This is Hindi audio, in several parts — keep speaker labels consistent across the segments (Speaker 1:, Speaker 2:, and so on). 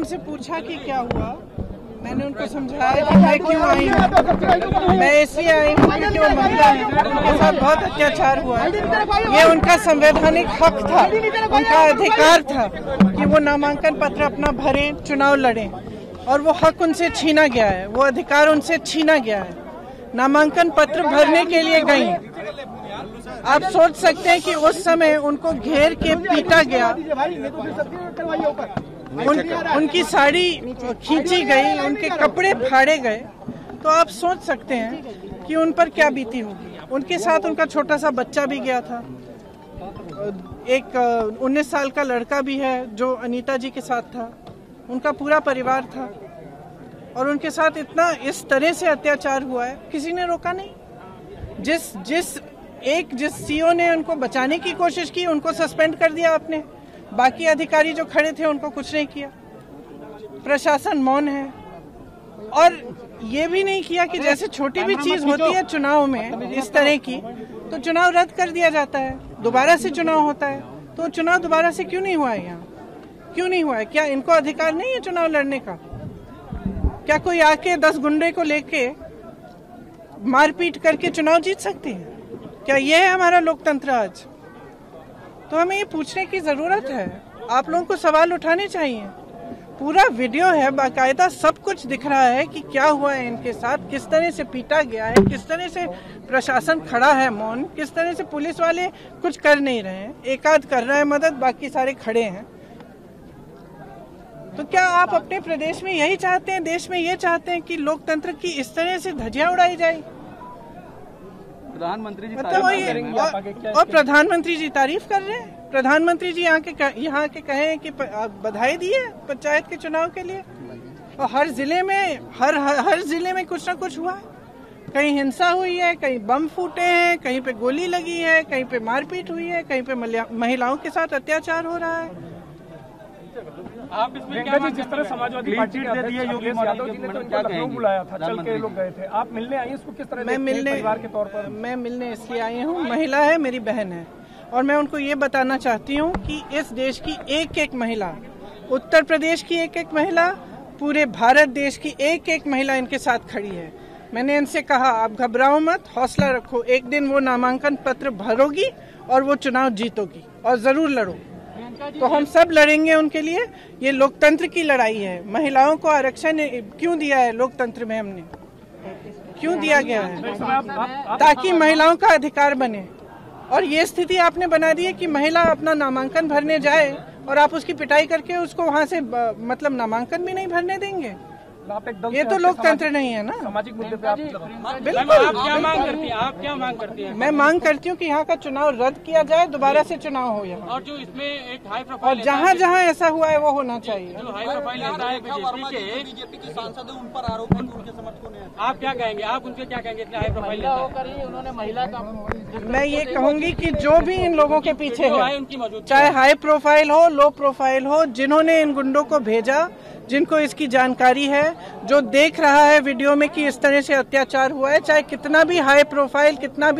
Speaker 1: उनसे पूछा कि क्या हुआ। मैंने उनको समझाया कि मैं क्यों आई हूँ, मैं इसलिए आई हूँ क्योंकि वो महिला है, उनके साथ बहुत अत्याचार हुआ है। ये उनका संवैधानिक हक था, उनका अधिकार था कि वो नामांकन पत्र अपना भरें, चुनाव लड़ें, और वो हक उनसे छीना गया है, वो अधिकार उनसे छीना गया है। नामांकन पत्र भरने के लिए गई। आप सोच सकते हैं कि उस समय उनको घेर के पीटा गया, उनकी साड़ी खींची गई, उनके कपड़े फाड़े गए, तो आप सोच सकते हैं कि उन पर क्या बीती होगी। उनके साथ उनका छोटा सा बच्चा भी गया था, एक 19 साल का लड़का भी है जो अनीता जी के साथ था, उनका पूरा परिवार था, और उनके साथ इतना इस तरह से अत्याचार हुआ है, किसी ने रोका नहीं। जिस सीओ ने उनको बचाने की कोशिश की, उनको सस्पेंड कर दिया आपने, बाकी अधिकारी जो खड़े थे उनको कुछ नहीं किया। प्रशासन मौन है, और ये भी नहीं किया कि जैसे छोटी भी चीज होती है चुनाव में इस तरह की, तो चुनाव रद्द कर दिया जाता है, दोबारा से चुनाव होता है। तो चुनाव दोबारा से क्यों नहीं हुआ है? यहाँ क्यों नहीं हुआ है? क्या इनको अधिकार नहीं है चुनाव लड़ने का? क्या कोई आके 10 गुंडे को लेके मारपीट करके चुनाव जीत सकते हैं? क्या ये है हमारा लोकतंत्र आज? तो हमें ये पूछने की जरूरत है, आप लोगों को सवाल उठाने चाहिए। पूरा वीडियो है, बाकायदा सब कुछ दिख रहा है कि क्या हुआ है इनके साथ, किस तरह से पीटा गया है, किस तरह से प्रशासन खड़ा है मौन, किस तरह से पुलिस वाले कुछ कर नहीं रहे हैं, एक आध कर रहा है मदद, बाकी सारे खड़े हैं। तो क्या आप अपने प्रदेश में यही चाहते हैं, देश में ये चाहते हैं कि लोकतंत्र की इस तरह से धज्जियां उड़ाई जाए?
Speaker 2: प्रधानमंत्री जी
Speaker 1: और प्रधानमंत्री जी तारीफ कर रहे हैं। प्रधानमंत्री जी यहाँ के कहे कि बधाई दी है पंचायत के चुनाव के लिए, और हर जिले में कुछ ना कुछ हुआ है। कहीं हिंसा हुई है, कहीं बम फूटे हैं, कहीं पे गोली लगी है, कहीं पे मारपीट हुई है, कहीं पे महिलाओं के साथ अत्याचार हो रहा है।
Speaker 3: आप इसमें क्या जिस तरह समाजवादी पार्टी के अध्यक्ष अखिलेश यादव जी ने तो इनको लखनऊ बुलाया था, चल के लोग गए थे, आप मिलने आई, इसको किस तरह परिवार के तौर पर?
Speaker 1: मैं मिलने इसलिए आई हूँ, महिला है, मेरी बहन है, और मैं उनको ये बताना चाहती हूँ कि इस देश की एक एक महिला, उत्तर प्रदेश की एक एक महिला, पूरे भारत देश की एक एक महिला इनके साथ खड़ी है। मैंने इनसे कहा आप घबराओ मत, हौसला रखो, एक दिन वो नामांकन पत्र भरोगी और वो चुनाव जीतोगी, और जरूर लड़ो। तो हम सब लड़ेंगे उनके लिए। ये लोकतंत्र की लड़ाई है। महिलाओं को आरक्षण क्यों दिया है लोकतंत्र में? हमने क्यों दिया गया है? ताकि महिलाओं का अधिकार बने। और ये स्थिति आपने बना दी है कि महिला अपना नामांकन भरने जाए और आप उसकी पिटाई करके उसको वहाँ से मतलब नामांकन भी नहीं भरने देंगे। ये तो लोकतंत्र नहीं है ना।
Speaker 3: सामाजिक मुद्दे पे आप
Speaker 1: बिल्कुल।
Speaker 3: आप क्या मांग करती हैं?
Speaker 1: मैं मांग करती हूँ कि यहाँ का चुनाव रद्द किया जाए, दोबारा से चुनाव हो यहाँ।
Speaker 3: और जो इसमें एक हाई प्रोफाइल,
Speaker 1: और जहाँ जहाँ ऐसा हुआ है वो होना चाहिए।
Speaker 3: जो हाई प्रोफाइल नेता है बीजेपी के सांसद है, उन पर आरोप है कि उनके समर्थकों ने, आप क्या कहेंगे? आप उनसे क्या कहेंगे? इतने हाई प्रोफाइल उन्होंने महिला का,
Speaker 1: मैं ये कहूंगी कि जो भी इन लोगों के पीछे है,
Speaker 3: उनकी मौजूद,
Speaker 1: चाहे हाई प्रोफाइल हो, लो प्रोफाइल हो, जिन्होंने इन गुंडों को भेजा, जिनको इसकी जानकारी है, जो देख रहा है वीडियो में कि इस तरह से अत्याचार हुआ है, चाहे कितना भी हाई प्रोफाइल, कितने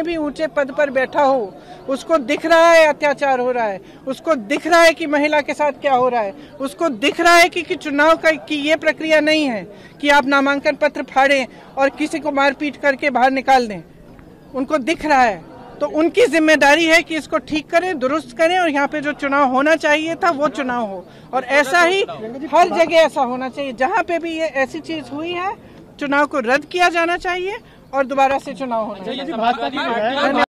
Speaker 1: भी ऊंचे पद पर बैठा हो, उसको दिख रहा है अत्याचार हो रहा है, उसको दिख रहा है कि महिला के साथ क्या हो रहा है, उसको दिख रहा है कि चुनाव की ये प्रक्रिया नहीं है कि आप नामांकन पत्र फाड़ें और किसी को मारपीट करके बाहर निकाल दें। उनको दिख रहा है, तो उनकी जिम्मेदारी है कि इसको ठीक करें, दुरुस्त करें, और यहाँ पे जो चुनाव होना चाहिए था वो चुनाव हो। और ऐसा ही हर जगह ऐसा होना चाहिए, जहाँ पे भी ये ऐसी चीज हुई है, चुनाव को रद्द किया जाना चाहिए और दोबारा से चुनाव होना चाहिए।